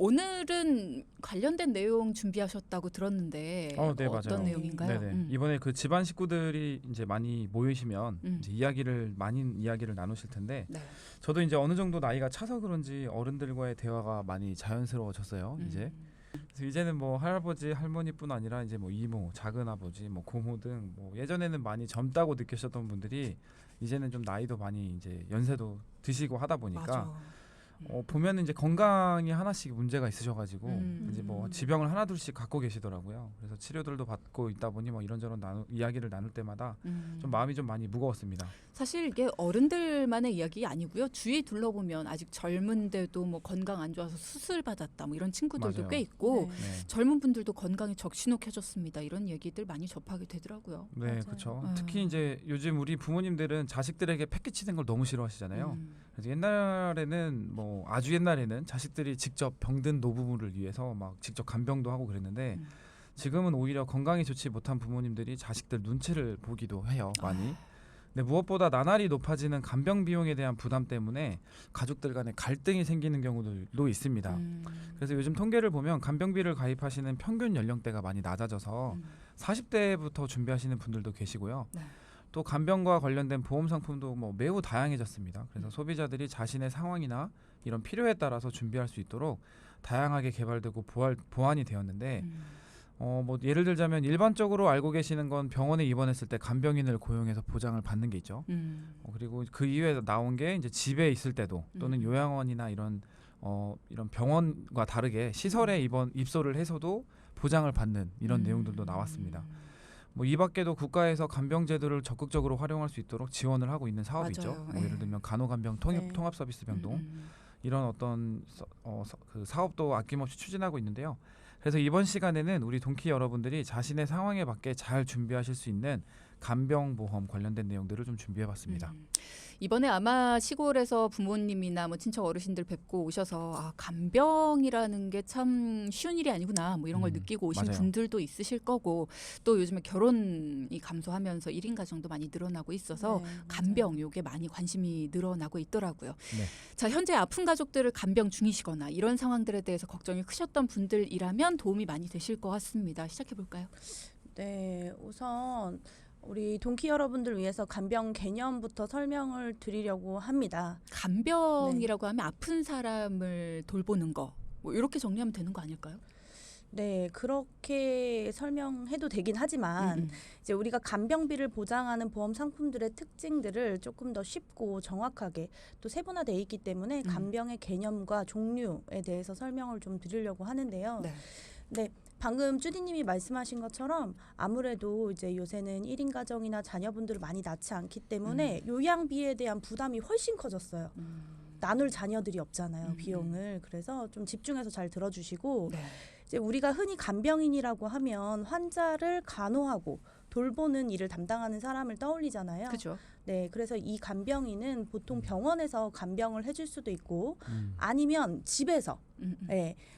오늘은 관련된 내용 준비하셨다고 들었는데 네, 어떤 맞아요. 내용인가요? 네네. 이번에 그 집안 식구들이 이제 많이 모이시면 이제 많은 이야기를 나누실 텐데 네. 저도 이제 어느 정도 나이가 차서 그런지 어른들과의 대화가 많이 자연스러워졌어요. 이제 그래서 이제는 뭐 할아버지 할머니뿐 아니라 이제 뭐 이모, 작은 아버지, 뭐 고모 등 뭐 예전에는 많이 젊다고 느끼셨던 분들이 이제는 좀 나이도 많이 이제 연세도 드시고 하다 보니까 맞아. 보면은 이제 건강이 하나씩 문제가 있으셔가지고 이제 뭐 음. 지병을 하나둘씩 갖고 계시더라고요. 그래서 치료들도 받고 있다 보니 뭐 이런저런 이야기를 나눌 때마다 좀 마음이 좀 많이 무거웠습니다. 사실 이게 어른들만의 이야기 아니고요. 주위 둘러보면 아직 젊은데도 뭐 건강 안 좋아서 수술 받았다 뭐 이런 친구들도 맞아요. 꽤 있고 네. 젊은 분들도 건강이 적신호켜졌습니다. 이런 얘기들 많이 접하게 되더라고요. 네, 맞아요. 그렇죠. 특히 이제 요즘 우리 부모님들은 자식들에게 패키치는 걸 너무 싫어하시잖아요. 그래서 옛날에는 뭐 아주 옛날에는 자식들이 직접 병든 노부모를 위해서 막 직접 간병도 하고 그랬는데 지금은 오히려 건강이 좋지 못한 부모님들이 자식들 눈치를 보기도 해요, 많이. 근데 무엇보다 나날이 높아지는 간병 비용에 대한 부담 때문에 가족들 간에 갈등이 생기는 경우들도 있습니다. 그래서 요즘 통계를 보면 간병비를 가입하시는 평균 연령대가 많이 낮아져서 40대부터 준비하시는 분들도 계시고요. 네. 또 간병과 관련된 보험 상품도 뭐 매우 다양해졌습니다. 그래서 소비자들이 자신의 상황이나 이런 필요에 따라서 준비할 수 있도록 다양하게 개발되고 보완이 되었는데 뭐 예를 들자면 일반적으로 알고 계시는 건 병원에 입원했을 때 간병인을 고용해서 보장을 받는 게 있죠. 그리고 그 이외에 나온 게 이제 집에 있을 때도 또는 요양원이나 이런 병원과 다르게 시설에 입소를 해서도 보장을 받는 이런 내용들도 나왔습니다. 뭐 이 밖에도 국가에서 간병 제도를 적극적으로 활용할 수 있도록 지원을 하고 있는 사업이 있죠. 맞아요. 뭐 예를 들면 간호간병 통합 서비스 병동 이런 어떤 그 사업도 아낌없이 추진하고 있는데요. 그래서 이번 시간에는 우리 동키 여러분들이 자신의 상황에 맞게 잘 준비하실 수 있는 간병보험 관련된 내용들을 좀 준비해봤습니다. 이번에 아마 시골에서 부모님이나 뭐 친척 어르신들 뵙고 오셔서 간병이라는 게 참 쉬운 일이 아니구나 뭐 이런 걸 느끼고 오신 맞아요. 분들도 있으실 거고 또 요즘에 결혼이 감소하면서 1인 가정도 많이 늘어나고 있어서 간병 요게 많이 관심이 늘어나고 있더라고요. 네. 자, 현재 아픈 가족들을 간병 중이시거나 이런 상황들에 대해서 걱정이 크셨던 분들이라면 도움이 많이 되실 것 같습니다. 시작해 볼까요? 네, 우선 우리 동키 여러분들 위해서 간병 개념부터 설명을 드리려고 합니다. 간병이라고 하면 아픈 사람을 돌보는 거, 뭐 이렇게 정리하면 되는 거 아닐까요? 네, 그렇게 설명해도 되긴 하지만 이제 우리가 간병비를 보장하는 보험 상품들의 특징들을 조금 더 쉽고 정확하게 또 세분화되어 있기 때문에 간병의 개념과 종류에 대해서 설명을 좀 드리려고 하는데요. 네. 방금 쭈디님이 말씀하신 것처럼 아무래도 이제 요새는 1인 가정이나 자녀분들을 많이 낳지 않기 때문에 요양비에 대한 부담이 훨씬 커졌어요. 나눌 자녀들이 없잖아요, 비용을. 그래서 좀 집중해서 잘 들어주시고 이제 우리가 흔히 간병인이라고 하면 환자를 간호하고 돌보는 일을 담당하는 사람을 떠올리잖아요. 그죠. 네, 그래서 이 간병인은 보통 병원에서 간병을 해줄 수도 있고 아니면 집에서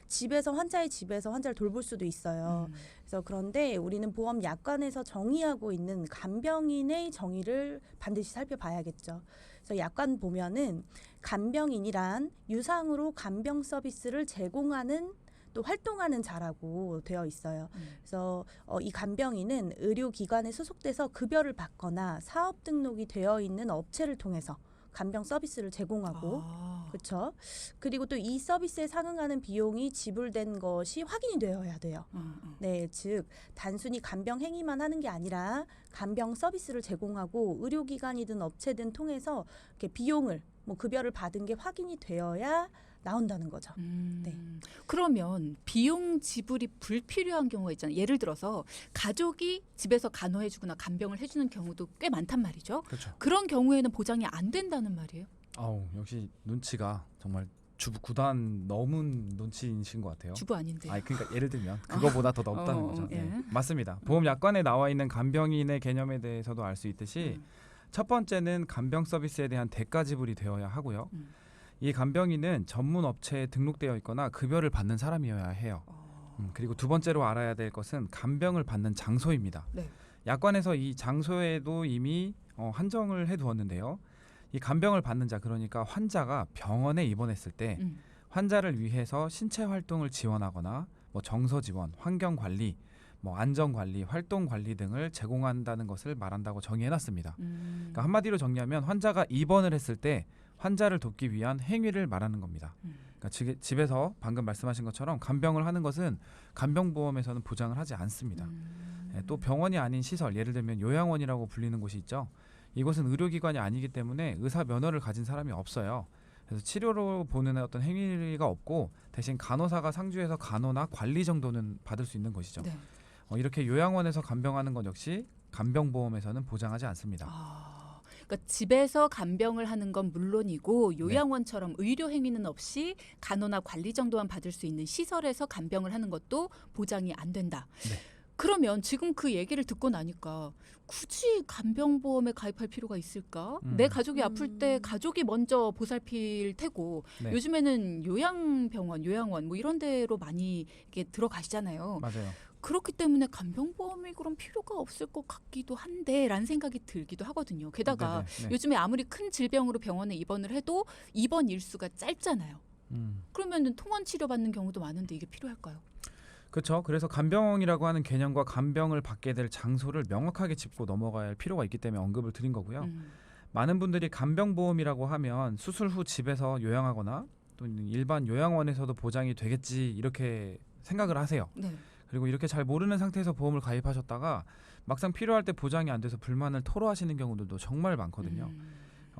집에서 환자의 집에서 환자를 돌볼 수도 있어요. 그래서 그런데 우리는 보험 약관에서 정의하고 있는 간병인의 정의를 반드시 살펴봐야겠죠. 그래서 약관 보면은 간병인이란 유상으로 간병 서비스를 제공하는 또 활동하는 자라고 되어 있어요. 그래서 이 간병인은 의료기관에 소속돼서 급여를 받거나 사업 등록이 되어 있는 업체를 통해서 간병 서비스를 제공하고 그렇죠. 그리고 또 이 서비스에 상응하는 비용이 지불된 것이 확인이 되어야 돼요. 네, 즉 단순히 간병 행위만 하는 게 아니라 간병 서비스를 제공하고 의료기관이든 업체든 통해서 이렇게 비용을 뭐 급여를 받은 게 확인이 되어야 나온다는 거죠. 네. 그러면 비용 지불이 불필요한 경우가 있잖아요. 예를 들어서 가족이 집에서 간호해주거나 간병을 해주는 경우도 꽤 많단 말이죠. 그렇죠. 그런 경우에는 보장이 안 된다는 말이에요. 역시 눈치가 정말 주부 9단 넘은 눈치이신 것 같아요. 주부 아닌데. 그러니까 예를 들면 그거보다 더 넓다는 거죠. 네. 맞습니다. 보험 약관에 나와 있는 간병인의 개념에 대해서도 알 수 있듯이 첫 번째는 간병 서비스에 대한 대가 지불이 되어야 하고요. 이 간병인은 전문 업체에 등록되어 있거나 급여를 받는 사람이어야 해요. 그리고 두 번째로 알아야 될 것은 간병을 받는 장소입니다. 네. 약관에서 이 장소에도 이미 한정을 해두었는데요. 이 간병을 받는 자, 그러니까 환자가 병원에 입원했을 때 환자를 위해서 신체 활동을 지원하거나 뭐 정서 지원, 환경 관리, 뭐 안전 관리, 활동 관리 등을 제공한다는 것을 말한다고 정의해놨습니다. 그러니까 한마디로 정리하면 환자가 입원을 했을 때 환자를 돕기 위한 행위를 말하는 겁니다. 그러니까 집에서 방금 말씀하신 것처럼 간병을 하는 것은 간병보험에서는 보장을 하지 않습니다. 또 병원이 아닌 시설, 예를 들면 요양원이라고 불리는 곳이 있죠. 이곳은 의료기관이 아니기 때문에 의사 면허를 가진 사람이 없어요. 그래서 치료로 보는 어떤 행위가 없고 대신 간호사가 상주해서 간호나 관리 정도는 받을 수 있는 것이죠. 네. 이렇게 요양원에서 간병하는 것 역시 간병보험에서는 보장하지 않습니다. 그러니까 집에서 간병을 하는 건 물론이고 요양원처럼 의료 행위는 없이 간호나 관리 정도만 받을 수 있는 시설에서 간병을 하는 것도 보장이 안 된다. 네. 그러면 지금 그 얘기를 듣고 나니까 굳이 간병보험에 가입할 필요가 있을까? 내 가족이 아플 때 가족이 먼저 보살필 테고 네. 요즘에는 요양병원, 요양원 뭐 이런 데로 많이 이렇게 들어가시잖아요. 맞아요. 그렇기 때문에 간병보험이 그럼 필요가 없을 것 같기도 한데 라는 생각이 들기도 하거든요. 게다가 네네. 네. 요즘에 아무리 큰 질병으로 병원에 입원을 해도 입원 일수가 짧잖아요. 그러면 통원 치료받는 경우도 많은데 이게 필요할까요? 그렇죠. 그래서 간병이라고 하는 개념과 간병을 받게 될 장소를 명확하게 짚고 넘어가야 할 필요가 있기 때문에 언급을 드린 거고요. 많은 분들이 간병보험이라고 하면 수술 후 집에서 요양하거나 또 일반 요양원에서도 보장이 되겠지 이렇게 생각을 하세요. 네. 그리고 이렇게 잘 모르는 상태에서 보험을 가입하셨다가 막상 필요할 때 보장이 안 돼서 불만을 토로하시는 경우들도 정말 많거든요.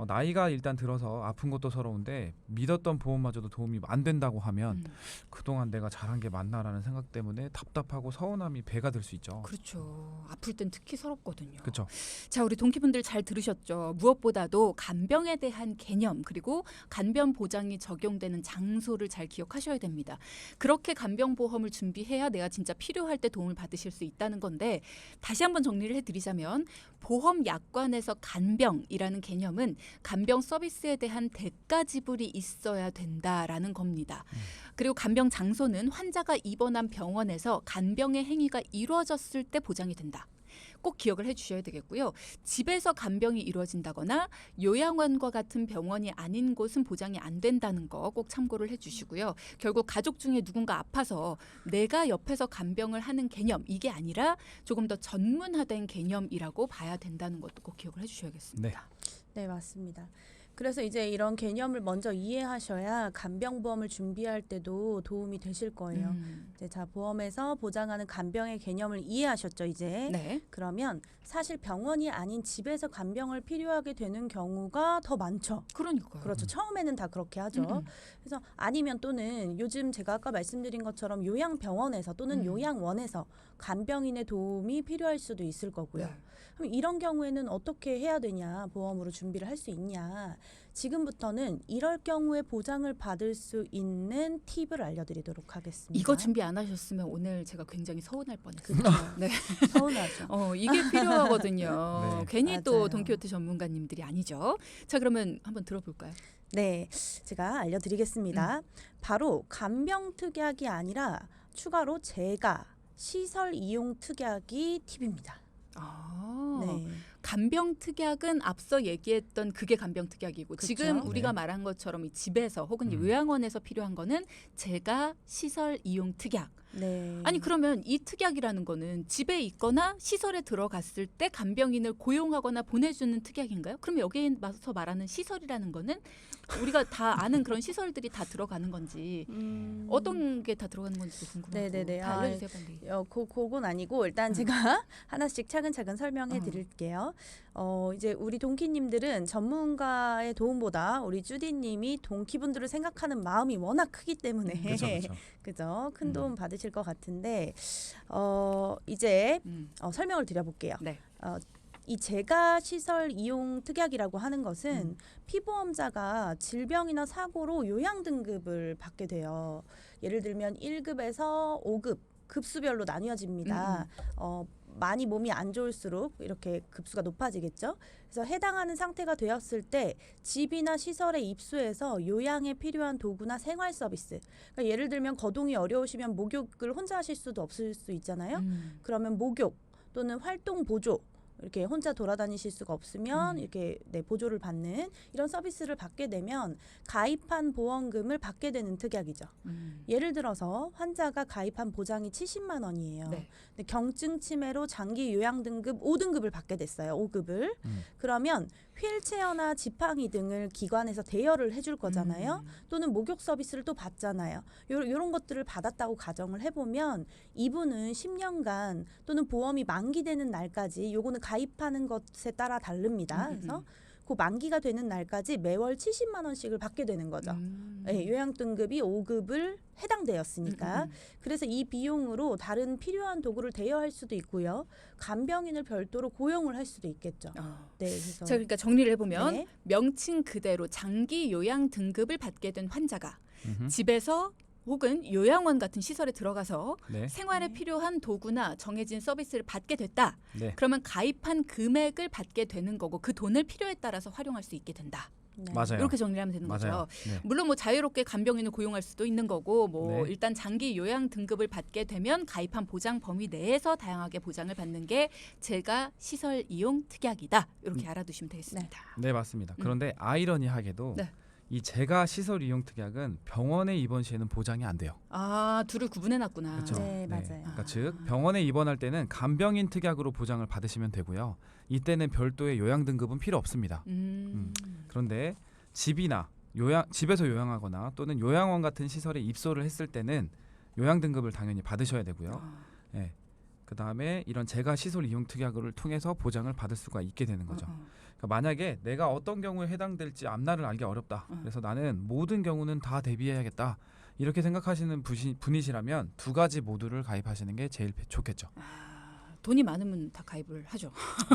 나이가 일단 들어서 아픈 것도 서러운데 믿었던 보험마저도 도움이 안 된다고 하면 그동안 내가 잘한 게 맞나라는 생각 때문에 답답하고 서운함이 배가 될 수 있죠. 그렇죠. 아플 땐 특히 서럽거든요. 그렇죠. 자, 우리 동키분들 잘 들으셨죠? 무엇보다도 간병에 대한 개념 그리고 간병 보장이 적용되는 장소를 잘 기억하셔야 됩니다. 그렇게 간병보험을 준비해야 내가 진짜 필요할 때 도움을 받으실 수 있다는 건데 다시 한번 정리를 해드리자면 보험 약관에서 간병이라는 개념은 간병 서비스에 대한 대가 지불이 있어야 된다라는 겁니다. 그리고 간병 장소는 환자가 입원한 병원에서 간병의 행위가 이루어졌을 때 보장이 된다. 꼭 기억을 해주셔야 되겠고요. 집에서 간병이 이루어진다거나 요양원과 같은 병원이 아닌 곳은 보장이 안 된다는 거 꼭 참고를 해주시고요. 결국 가족 중에 누군가 아파서 내가 옆에서 간병을 하는 개념 이게 아니라 조금 더 전문화된 개념이라고 봐야 된다는 것도 꼭 기억을 해주셔야겠습니다. 네, 맞습니다. 그래서 이제 이런 개념을 먼저 이해하셔야 간병보험을 준비할 때도 도움이 되실 거예요. 이제 자, 보험에서 보장하는 간병의 개념을 이해하셨죠, 이제. 네. 그러면 사실 병원이 아닌 집에서 간병을 필요하게 되는 경우가 더 많죠. 그러니까요. 그렇죠. 처음에는 다 그렇게 하죠. 그래서 아니면 또는 요즘 제가 아까 말씀드린 것처럼 요양병원에서 또는 요양원에서 간병인의 도움이 필요할 수도 있을 거고요. 네. 그럼 이런 경우에는 어떻게 해야 되냐, 보험으로 준비를 할 수 있냐. 지금부터는 이럴 경우에 보장을 받을 수 있는 팁을 알려드리도록 하겠습니다. 이거 준비 안 하셨으면 오늘 제가 굉장히 서운할 뻔했어요. 네. 서운하죠. 이게 필요하거든요. 네. 괜히 또 맞아요. 돈키호테 전문가님들이 아니죠. 자, 그러면 한번 들어볼까요? 네, 제가 알려드리겠습니다. 바로 간병 특약이 아니라 추가로 제가 시설 이용 특약이 팁입니다. 네. 간병 특약은 앞서 얘기했던 그게 간병 특약이고 그쵸? 지금 우리가 네. 말한 것처럼 이 집에서 혹은 요양원에서 필요한 거는 제가 시설 이용 특약. 네. 아니 그러면 이 특약이라는 거는 집에 있거나 시설에 들어갔을 때 간병인을 고용하거나 보내주는 특약인가요? 그럼 여기에 와서 말하는 시설이라는 거는 우리가 다 아는 그런 시설들이 다 들어가는 건지 어떤 게 다 들어가는 건지 궁금하고 네네네. 다 알려주세요 빨리. 그건 아니고 일단 제가 하나씩 차근차근 설명해 드릴게요. 이제 우리 동키님들은 전문가의 도움보다 우리 쭈디님이 동키분들을 생각하는 마음이 워낙 크기 때문에 그렇죠, 그렇죠. 그죠? 큰 도움 받으실 것 같은데 이제 설명을 드려볼게요. 네. 이 재가 시설 이용 특약이라고 하는 것은 피보험자가 질병이나 사고로 요양 등급을 받게 돼요. 예를 들면 1급에서 5급 급수별로 나뉘어집니다. 많이 몸이 안 좋을수록 이렇게 급수가 높아지겠죠. 그래서 해당하는 상태가 되었을 때 집이나 시설에 입소해서 요양에 필요한 도구나 생활 서비스. 그러니까 예를 들면 거동이 어려우시면 목욕을 혼자 하실 수도 없을 수 있잖아요. 그러면 목욕 또는 활동 보조 이렇게 혼자 돌아다니실 수가 없으면 이렇게 보조를 받는 이런 서비스를 받게 되면 가입한 보험금을 받게 되는 특약이죠. 예를 들어서 환자가 가입한 보장이 70만 원이에요. 네. 근데 경증 치매로 장기 요양 등급 5등급을 받게 됐어요. 5급을. 그러면 휠체어나 지팡이 등을 기관에서 대여를 해줄 거잖아요. 또는 목욕 서비스를 또 받잖아요. 요런 것들을 받았다고 가정을 해보면 이분은 10년간 또는 보험이 만기되는 날까지 요거는 가입하는 것에 따라 다릅니다. 그래서 그 만기가 되는 날까지 매월 70만 원씩을 받게 되는 거죠. 네, 요양 등급이 5급을 해당되었으니까. 그래서 이 비용으로 다른 필요한 도구를 대여할 수도 있고요. 간병인을 별도로 고용을 할 수도 있겠죠. 네, 그래서 자, 그러니까 정리를 해보면 네. 명칭 그대로 장기 요양 등급을 받게 된 환자가 집에서 혹은 요양원 같은 시설에 들어가서 네. 생활에 네. 필요한 도구나 정해진 서비스를 받게 됐다. 네. 그러면 가입한 금액을 받게 되는 거고 그 돈을 필요에 따라서 활용할 수 있게 된다. 네. 맞아요. 이렇게 정리를 하면 되는 맞아요. 거죠. 네. 물론 뭐 자유롭게 간병인을 고용할 수도 있는 거고 뭐 네. 일단 장기 요양 등급을 받게 되면 가입한 보장 범위 내에서 다양하게 보장을 받는 게 제가 시설 이용 특약이다. 이렇게 알아두시면 되겠습니다. 네, 맞습니다. 그런데 아이러니하게도 네. 이 제가 시설 이용 특약은 병원에 입원 시에는 보장이 안 돼요. 아, 둘을 구분해놨구나. 그렇죠. 네, 맞아요. 그러니까 즉 병원에 입원할 때는 간병인 특약으로 보장을 받으시면 되고요. 이때는 별도의 요양 등급은 필요 없습니다. 그런데 집이나 집에서 요양하거나 또는 요양원 같은 시설에 입소를 했을 때는 요양 등급을 당연히 받으셔야 되고요. 네. 그 다음에 이런 제가 시설 이용 특약을 통해서 보장을 받을 수가 있게 되는 거죠. 그러니까 만약에 내가 어떤 경우에 해당될지 앞날을 알기 어렵다. 그래서 나는 모든 경우는 다 대비해야겠다. 이렇게 생각하시는 분이시라면 두 가지 모두를 가입하시는 게 제일 좋겠죠. 돈이 많으면 다 가입을 하죠.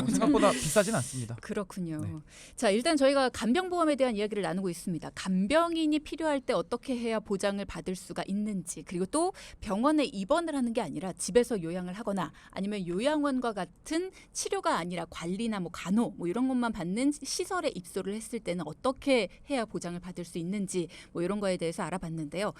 생각보다 비싸진 않습니다. 그렇군요. 네. 자, 일단 저희가 간병보험에 대한 이야기를 나누고 있습니다. 간병인이 필요할 때 어떻게 해야 보장을 받을 수가 있는지, 그리고 또 병원에 입원을 하는 게 아니라 집에서 요양을 하거나 아니면 요양원과 같은 치료가 아니라 관리나 뭐 간호 뭐 이런 것만 받는 시설에 입소를 했을 때는 어떻게 해야 보장을 받을 수 있는지 뭐 이런 거에 대해서 알아봤는데요.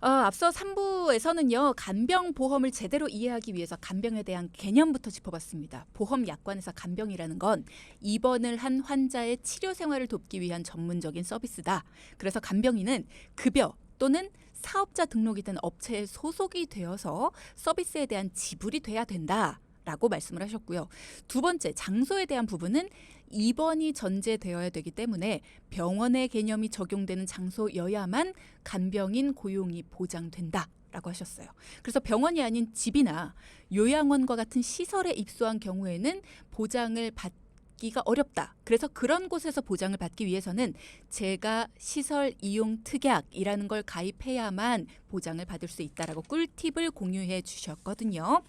앞서 3부에서는요. 간병보험을 제대로 이해하기 위해서 간병에 대한 개념부터 짚어봤습니다. 보험 약관에서 간병이라는 건 입원을 한 환자의 치료 생활을 돕기 위한 전문적인 서비스다. 그래서 간병인은 급여 또는 사업자 등록이 된 업체에 소속이 되어서 서비스에 대한 지불이 돼야 된다라고 말씀을 하셨고요. 두 번째, 장소에 대한 부분은 입원이 전제되어야 되기 때문에 병원의 개념이 적용되는 장소여야만 간병인 고용이 보장된다라고 하셨어요. 그래서 병원이 아닌 집이나 요양원과 같은 시설에 입소한 경우에는 보장을 받기가 어렵다. 그래서 그런 곳에서 보장을 받기 위해서는 제가 시설 이용 특약이라는 걸 가입해야만 보장을 받을 수 있다라고 꿀팁을 공유해 주셨거든요.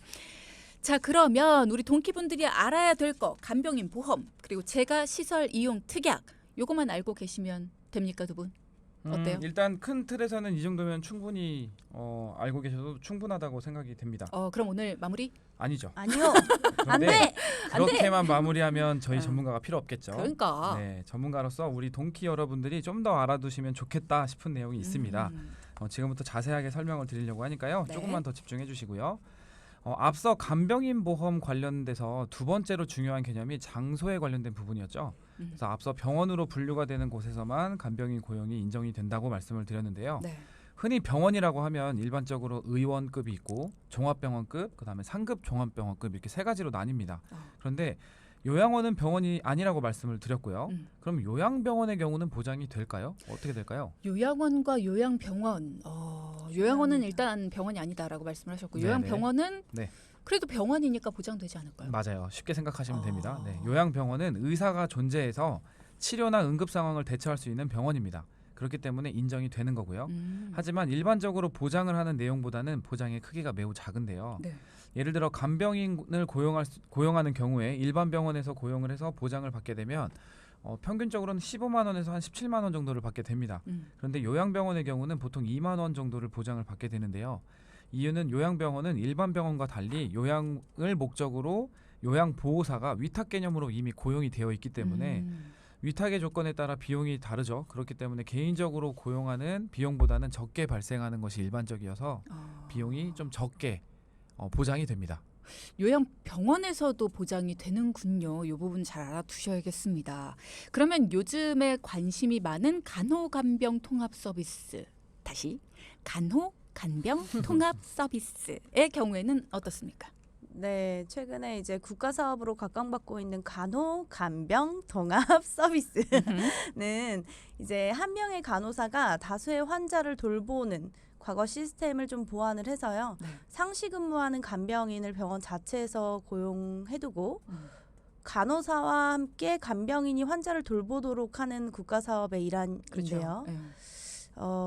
자, 그러면 우리 동키분들이 알아야 될 거 간병인 보험 그리고 제가 시설 이용 특약 요거만 알고 계시면 됩니까, 두 분? 어때요? 일단 큰 틀에서는 이 정도면 충분히 알고 계셔도 충분하다고 생각이 됩니다. 그럼 오늘 마무리? 아니죠. 아니요. 안 그런데 돼. 그렇게만 마무리하면 저희 전문가가 필요 없겠죠. 그러니까. 네, 전문가로서 우리 동키 여러분들이 좀 더 알아두시면 좋겠다 싶은 내용이 있습니다. 지금부터 자세하게 설명을 드리려고 하니까요. 네. 조금만 더 집중해 주시고요. 앞서 간병인 보험 관련돼서 두 번째로 중요한 개념이 장소에 관련된 부분이었죠. 그래서 앞서 병원으로 분류가 되는 곳에서만 간병인 고용이 인정이 된다고 말씀을 드렸는데요. 네. 흔히 병원이라고 하면 일반적으로 의원급이 있고 종합병원급, 그다음에 상급 종합병원급 이렇게 세 가지로 나뉩니다. 그런데 요양원은 병원이 아니라고 말씀을 드렸고요. 그럼 요양병원의 경우는 보장이 될까요? 어떻게 될까요? 요양원과 요양병원. 요양원은 일단 병원이 아니다라고 말씀을 하셨고 네네. 요양병원은 네. 그래도 병원이니까 보장되지 않을까요? 맞아요. 쉽게 생각하시면 됩니다. 네, 요양병원은 의사가 존재해서 치료나 응급 상황을 대처할 수 있는 병원입니다. 그렇기 때문에 인정이 되는 거고요. 하지만 일반적으로 보장을 하는 내용보다는 보장의 크기가 매우 작은데요. 네. 예를 들어 간병인을 고용하는 경우에 일반 병원에서 고용을 해서 보장을 받게 되면 평균적으로는 15만 원에서 한 17만 원 정도를 받게 됩니다. 그런데 요양병원의 경우는 보통 2만 원 정도를 보장을 받게 되는데요. 이유는 요양병원은 일반 병원과 달리 요양을 목적으로 요양보호사가 위탁 개념으로 이미 고용이 되어 있기 때문에 위탁의 조건에 따라 비용이 다르죠. 그렇기 때문에 개인적으로 고용하는 비용보다는 적게 발생하는 것이 일반적이어서 비용이 좀 적게 보장이 됩니다. 요양병원에서도 보장이 되는군요. 이 부분 잘 알아두셔야겠습니다. 그러면 요즘에 관심이 많은 간호간병 통합 서비스, 다시 간호간병 통합 서비스의 경우에는 어떻습니까? 네, 최근에 이제 국가 사업으로 각광받고 있는 간호 간병 통합 서비스는 이제 한 명의 간호사가 다수의 환자를 돌보는 과거 시스템을 좀 보완을 해서요. 네. 상시 근무하는 간병인을 병원 자체에서 고용해두고 간호사와 함께 간병인이 환자를 돌보도록 하는 국가 사업의 일환인데요. 그렇죠. 네.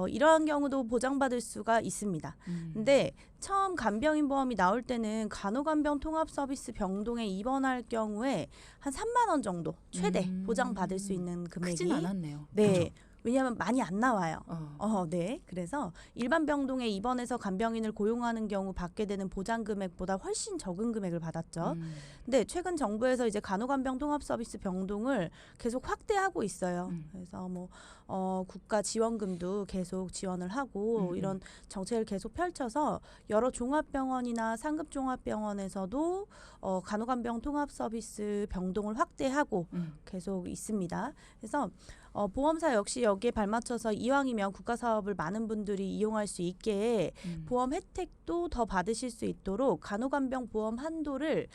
이러한 경우도 보장받을 수가 있습니다. 근데 처음 간병인 보험이 나올 때는 간호간병 통합 서비스 병동에 입원할 경우에 한 3만 원 정도 최대 보장받을 수 있는 금액이 크진 않았네요. 네. 그렇죠. 왜냐하면 많이 안 나와요. 네. 그래서 일반 병동에 입원해서 간병인을 고용하는 경우 받게 되는 보장 금액보다 훨씬 적은 금액을 받았죠. 근데 최근 정부에서 이제 간호간병 통합 서비스 병동을 계속 확대하고 있어요. 그래서 뭐 국가 지원금도 계속 지원을 하고 이런 정책을 계속 펼쳐서 여러 종합병원이나 상급 종합병원에서도 간호간병 통합 서비스 병동을 확대하고 계속 있습니다. 그래서 보험사 역시 여기에 발맞춰서 이왕이면 국가 사업을 많은 분들이 이용할 수 있게 보험 혜택도 더 받으실 수 있도록 간호간병 보험 한도를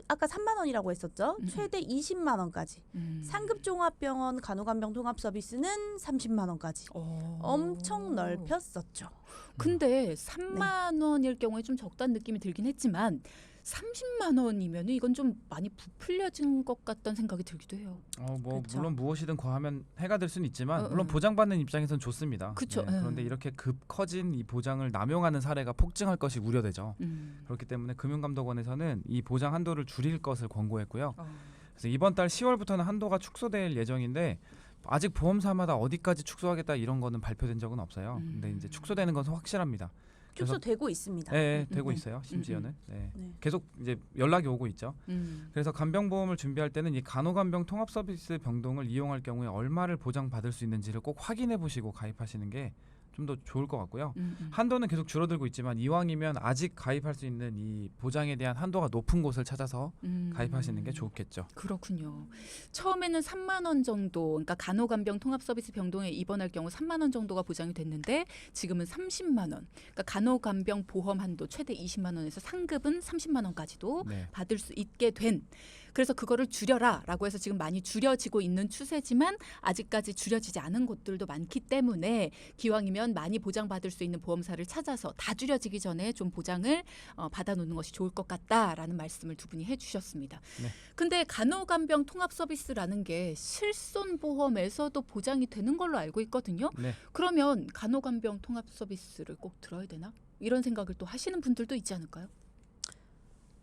아까 3만 원이라고 했었죠. 최대 20만 원까지. 상급 종합병원 간호간병 통합 서비스는 30만 원까지. 엄청 넓혔었죠. 근데 3만 원일 경우에 좀 적다는 느낌이 들긴 했지만 30만 원이면 이건 좀 많이 부풀려진 것 같다는 생각이 들기도 해요. 뭐 그렇죠. 물론 무엇이든 과하면 해가 될 수는 있지만 물론 보장받는 입장에서는 좋습니다. 그쵸. 그런데 이렇게 급 커진 이 보장을 남용하는 사례가 폭증할 것이 우려되죠. 그렇기 때문에 금융감독원에서는 이 보장 한도를 줄일 것을 권고했고요. 그래서 이번 달 10월부터는 한도가 축소될 예정인데 아직 보험사마다 어디까지 축소하겠다 이런 거는 발표된 적은 없어요. 근데 이제 축소되는 것은 확실합니다. 축소되고 있습니다. 네, 되고 있어요. 심지어는 네. 계속 이제 연락이 오고 있죠. 그래서 간병보험을 준비할 때는 이 간호간병 통합 서비스 병동을 이용할 경우에 얼마를 보장받을 수 있는지를 꼭 확인해 보시고 가입하시는 게 좀 더 좋을 것 같고요. 한도는 계속 줄어들고 있지만 이왕이면 아직 가입할 수 있는 이 보장에 대한 한도가 높은 곳을 찾아서 가입하시는 게 좋겠죠. 그렇군요. 처음에는 3만 원 정도, 그러니까 간호간병 통합 서비스 병동에 입원할 경우 3만 원 정도가 보장이 됐는데 지금은 30만 원. 그러니까 간호간병 보험 한도 최대 20만 원에서 상급은 30만 원까지도 받을 수 있게 된. 그래서 그거를 줄여라라고 해서 지금 많이 줄여지고 있는 추세지만 아직까지 줄여지지 않은 곳들도 많기 때문에 기왕이면 많이 보장받을 수 있는 보험사를 찾아서 다 줄여지기 전에 좀 보장을 받아놓는 것이 좋을 것 같다라는 말씀을 두 분이 해주셨습니다. 근데 간호간병 통합 서비스라는 게 실손보험에서도 보장이 되는 걸로 알고 있거든요. 그러면 간호간병 통합 서비스를 꼭 들어야 되나? 이런 생각을 또 하시는 분들도 있지 않을까요?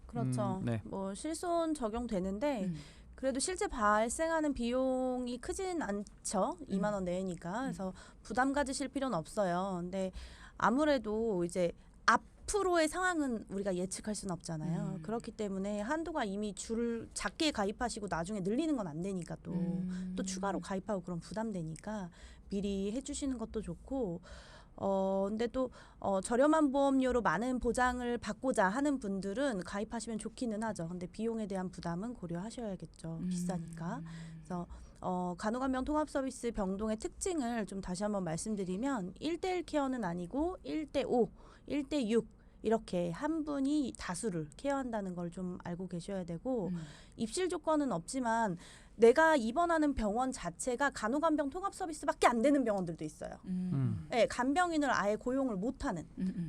그렇죠. 네. 뭐 실손 적용되는데 그래도 실제 발생하는 비용이 크진 않죠. 2만 원 내니까. 그래서 부담 가지실 필요는 없어요. 근데 아무래도 이제 앞으로의 상황은 우리가 예측할 수는 없잖아요. 그렇기 때문에 한도가 이미 작게 가입하시고 나중에 늘리는 건 안 되니까 또 추가로 가입하고 그럼 부담되니까 미리 해주시는 것도 좋고 근데 또 저렴한 보험료로 많은 보장을 받고자 하는 분들은 가입하시면 좋기는 하죠. 근데 비용에 대한 부담은 고려하셔야겠죠. 비싸니까. 그래서 간호간병 통합 서비스 병동의 특징을 좀 다시 한번 말씀드리면 1대1 케어는 아니고 1대5, 1대6 이렇게 한 분이 다수를 케어한다는 걸 좀 알고 계셔야 되고 입실 조건은 없지만 내가 입원하는 병원 자체가 간호간병 통합 서비스밖에 안 되는 병원들도 있어요. 네, 간병인을 아예 고용을 못하는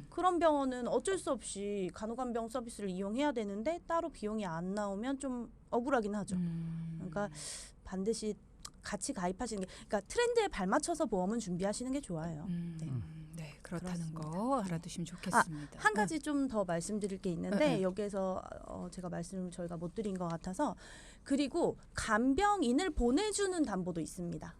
그런 병원은 어쩔 수 없이 간호간병 서비스를 이용해야 되는데 따로 비용이 안 나오면 좀 억울하긴 하죠. 그러니까 반드시 같이 가입하시는 게, 그러니까 트렌드에 발맞춰서 보험은 준비하시는 게 좋아요. 네, 그렇다는 그렇습니다. 거 알아두시면 좋겠습니다. 한 가지 좀 더 말씀드릴 게 있는데 여기에서 제가 말씀을 저희가 못 드린 것 같아서 그리고 간병인을 보내주는 담보도 있습니다.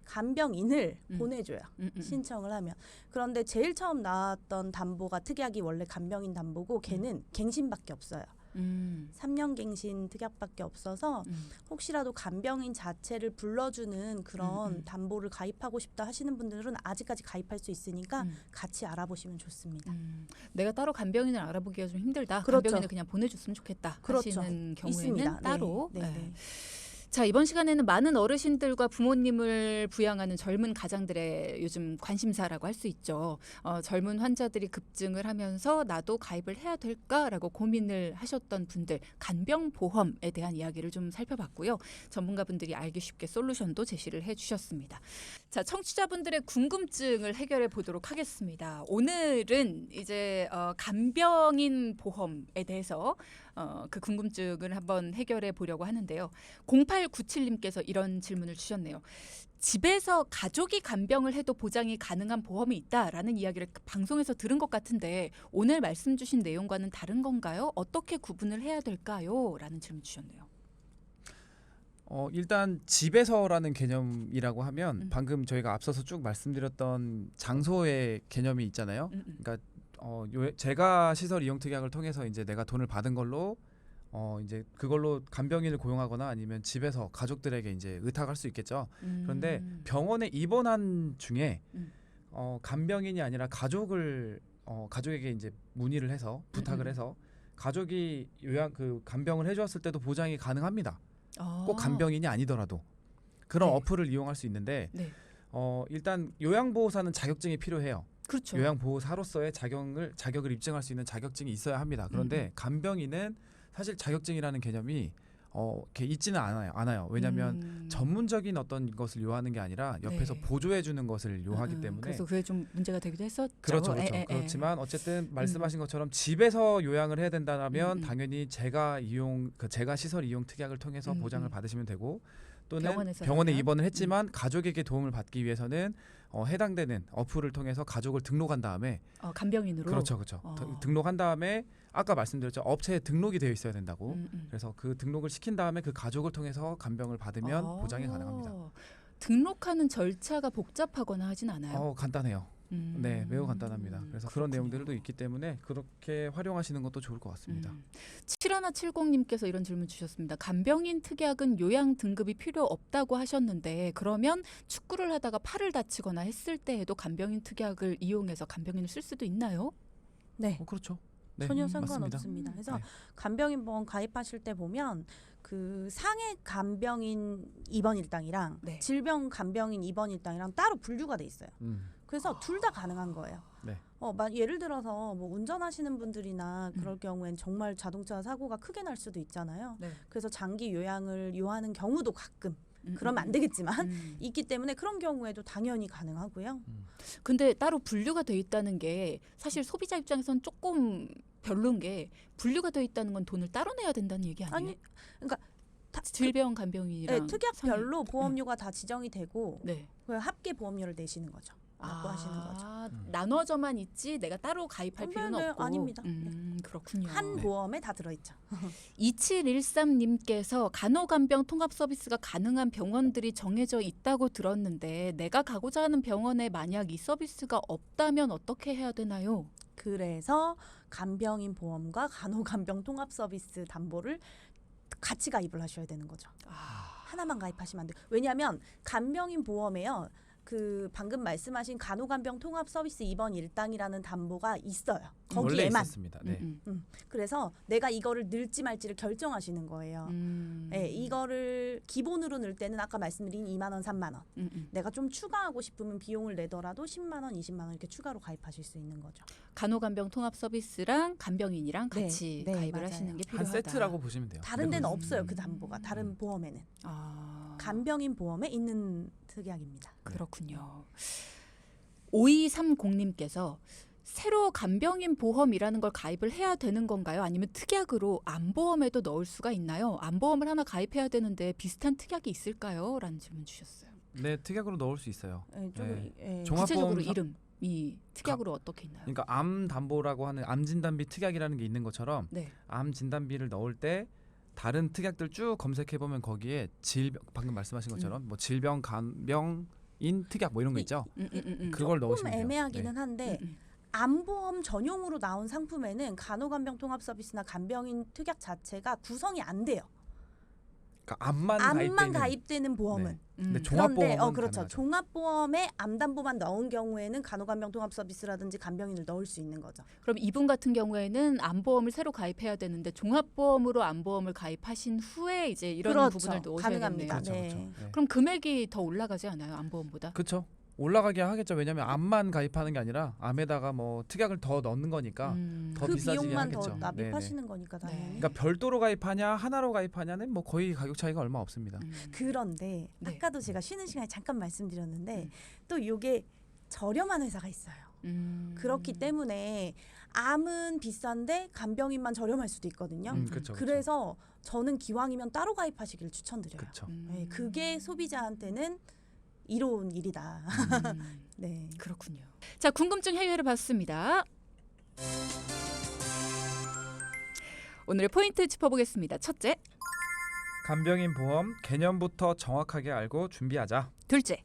간병인을 보내줘요. 신청을 하면. 그런데 제일 처음 나왔던 담보가 특약이 원래 간병인 담보고 걔는 갱신밖에 없어요. 3년갱신 특약밖에 없어서 혹시라도 간병인 자체를 불러주는 그런 담보를 가입하고 싶다 하시는 분들은 아직까지 가입할 수 있으니까 같이 알아보시면 좋습니다. 내가 따로 간병인을 알아보기가 좀 힘들다. 그렇죠. 간병인을 그냥 보내줬으면 좋겠다 그렇죠. 하시는 경우에는 있습니다. 따로. 네. 네. 자, 이번 시간에는 많은 어르신들과 부모님을 부양하는 젊은 가장들의 요즘 관심사라고 할 수 있죠. 젊은 환자들이 급증을 하면서 나도 가입을 해야 될까라고 고민을 하셨던 분들, 간병보험에 대한 이야기를 좀 살펴봤고요. 전문가분들이 알기 쉽게 솔루션도 제시를 해주셨습니다. 자, 청취자분들의 궁금증을 해결해 보도록 하겠습니다. 오늘은 이제 간병인 보험에 대해서 그 궁금증을 한번 해결해 보려고 하는데요. 0897님께서 이런 질문을 주셨네요. 집에서 가족이 간병을 해도 보장이 가능한 보험이 있다라는 이야기를 방송에서 들은 것 같은데 오늘 말씀 주신 내용과는 다른 건가요? 어떻게 구분을 해야 될까요? 라는 질문 주셨네요. 일단 집에서라는 개념이라고 하면 방금 저희가 앞서서 쭉 말씀드렸던 장소의 개념이 있잖아요. 그러니까 제가 시설 이용 특약을 통해서 이제 내가 돈을 받은 걸로 이제 그걸로 간병인을 고용하거나 아니면 집에서 가족들에게 이제 의탁할 수 있겠죠. 그런데 병원에 입원한 중에 간병인이 아니라 가족에게 이제 문의를 해서 부탁을 해서 가족이 간병을 해주었을 때도 보장이 가능합니다. 꼭 간병인이 아니더라도 그런 네. 어플을 이용할 수 있는데 네. 일단 요양보호사는 자격증이 필요해요. 그렇죠. 요양보호사로서의 자격을 입증할 수 있는 자격증이 있어야 합니다. 그런데 간병인은 사실 자격증이라는 개념이 이렇게 있지는 않아요. 왜냐하면 전문적인 어떤 것을 요하는 게 아니라 옆에서 네. 보조해 주는 것을 요하기 때문에 그래서 그게 좀 문제가 되기도 했었죠. 그렇죠. 그렇지만 어쨌든 말씀하신 것처럼 집에서 요양을 해야 된다면 당연히 제가 시설 이용 특약을 통해서 보장을 받으시면 되고 또는 병원에 입원을 했지만 가족에게 도움을 받기 위해서는 해당되는 어플을 통해서 가족을 등록한 다음에 간병인으로 그렇죠. 등록한 다음에 아까 말씀드렸죠. 업체에 등록이 되어 있어야 된다고. 그래서 그 등록을 시킨 다음에 그 가족을 통해서 간병을 받으면 보장이 가능합니다. 등록하는 절차가 복잡하거나 하진 않아요? 간단해요. 네, 매우 간단합니다. 그래서 그런 그렇군요. 내용들도 있기 때문에 그렇게 활용하시는 것도 좋을 것 같습니다. 7170님께서 이런 질문 주셨습니다. 간병인 특약은 요양 등급이 필요 없다고 하셨는데 그러면 축구를 하다가 팔을 다치거나 했을 때에도 간병인 특약을 이용해서 간병인을 쓸 수도 있나요? 네. 그렇죠. 네, 전혀 맞습니다. 상관없습니다. 그래서 네. 간병인 보험 가입하실 때 보면 그 상해 간병인 입원 일당이랑 네. 질병 간병인 입원 일당이랑 따로 분류가 돼 있어요. 그래서 둘 다 가능한 거예요. 네. 예를 들어서 뭐 운전하시는 분들이나 그럴 경우엔 정말 자동차 사고가 크게 날 수도 있잖아요. 네. 그래서 장기 요양을 요하는 경우도 가끔 그러면 안 되겠지만 있기 때문에 그런 경우에도 당연히 가능하고요. 근데 따로 분류가 돼 있다는 게 사실 소비자 입장에선 조금 별로인 게 분류가 돼 있다는 건 돈을 따로 내야 된다는 얘기 아니에요? 아니, 그러니까 질병 간병인이랑 네, 특약별로 보험료가 다 지정이 되고 네. 그 합계 보험료를 내시는 거죠. 납부하시는 거죠. 나눠져만 있지 내가 따로 가입할 필요는 네, 없고. 아닙니다. 그렇군요. 한 보험에 다 들어있죠. 2713님께서 간호간병 통합 서비스가 가능한 병원들이 정해져 있다고 들었는데 내가 가고자 하는 병원에 만약 이 서비스가 없다면 어떻게 해야 되나요? 그래서 간병인 보험과 간호간병 통합 서비스 담보를 같이 가입을 하셔야 되는 거죠. 하나만 가입하시면 안 돼요. 왜냐하면 간병인 보험에요. 그 방금 말씀하신 간호간병 통합 서비스 입원 일당이라는 담보가 있어요. 원래 거기에만. 있었습니다. 네. 그래서 내가 이거를 넣을지 말지를 결정하시는 거예요. 네, 이거를 기본으로 넣을 때는 아까 말씀드린 2만 원, 3만 원. 내가 좀 추가하고 싶으면 비용을 내더라도 10만 원, 20만 원 이렇게 추가로 가입하실 수 있는 거죠. 간호간병 통합 서비스랑 간병인이랑 네, 같이 네, 가입을 맞아요. 하시는 게 한 필요하다. 세트라고 보시면 돼요. 다른 데는 없어요. 그 담보가. 다른 보험에는. 간병인 보험에 있는 특약입니다. 그렇군요. 5230님께서 새로 간병인 보험이라는 걸 가입을 해야 되는 건가요? 아니면 특약으로 암보험에도 넣을 수가 있나요? 암보험을 하나 가입해야 되는데 비슷한 특약이 있을까요? 라는 질문 주셨어요. 네, 특약으로 넣을 수 있어요. 구체적으로 이름이 특약으로 어떻게 있나요? 그러니까 암 담보라고 하는 암 진단비 특약이라는 게 있는 것처럼 네. 암 진단비를 넣을 때 다른 특약들 쭉 검색해 보면 거기에 방금 말씀하신 것처럼 뭐 질병 간병인 특약 뭐 이런 거 있죠. 그걸 넣으시면 돼요. 조금 애매하기는 한데 암보험 전용으로 나온 상품에는 간호간병통합서비스나 간병인 특약 자체가 구성이 안 돼요. 그러니까 암만 가입되는 보험은. 네. 근데 그런데 종합보험은 그렇죠. 가능하죠. 종합보험에 암담보만 넣은 경우에는 간호간병통합서비스라든지 간병인을 넣을 수 있는 거죠. 그럼 이분 같은 경우에는 암보험을 새로 가입해야 되는데 종합보험으로 암보험을 가입하신 후에 이제 이런 그렇죠. 부분을 넣으셔야겠네요. 가능합니다. 그렇죠, 네. 그렇죠. 네. 그럼 금액이 더 올라가지 않아요? 암보험보다? 그렇죠. 올라가게 하겠죠. 왜냐하면 암만 가입하는 게 아니라 암에다가 뭐 특약을 더 넣는 거니까 더 그 비싸지게 비용만 하겠죠. 더 납입하시는 네네. 거니까 당연히. 네. 그러니까 별도로 가입하냐 하나로 가입하냐는 뭐 거의 가격 차이가 얼마 없습니다. 그런데 네. 아까도 제가 쉬는 시간에 잠깐 말씀드렸는데 또 이게 저렴한 회사가 있어요. 그렇기 때문에 암은 비싼데 간병인만 저렴할 수도 있거든요. 그렇죠. 그래서 저는 기왕이면 따로 가입하시길 추천드려요. 그렇죠. 네, 그게 소비자한테는 이로운 일이다. 네. 그렇군요. 자, 궁금증 해결해 봤습니다. 오늘의 포인트 짚어보겠습니다. 첫째, 간병인 보험 개념부터 정확하게 알고 준비하자. 둘째,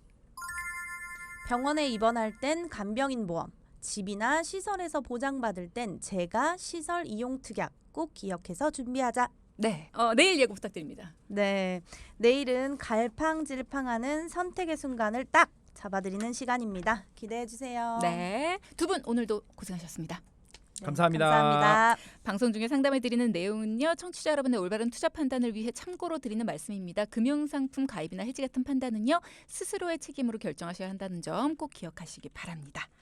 병원에 입원할 땐 간병인 보험, 집이나 시설에서 보장받을 땐 재가 시설 이용 특약 꼭 기억해서 준비하자. 네, 내일 예고 부탁드립니다. 네, 내일은 갈팡질팡하는 선택의 순간을 딱 잡아드리는 시간입니다. 기대해 주세요. 네, 두 분 오늘도 고생하셨습니다. 네, 감사합니다. 감사합니다. 방송 중에 상담해드리는 내용은요, 청취자 여러분의 올바른 투자 판단을 위해 참고로 드리는 말씀입니다. 금융상품 가입이나 해지 같은 판단은요, 스스로의 책임으로 결정하셔야 한다는 점 꼭 기억하시기 바랍니다.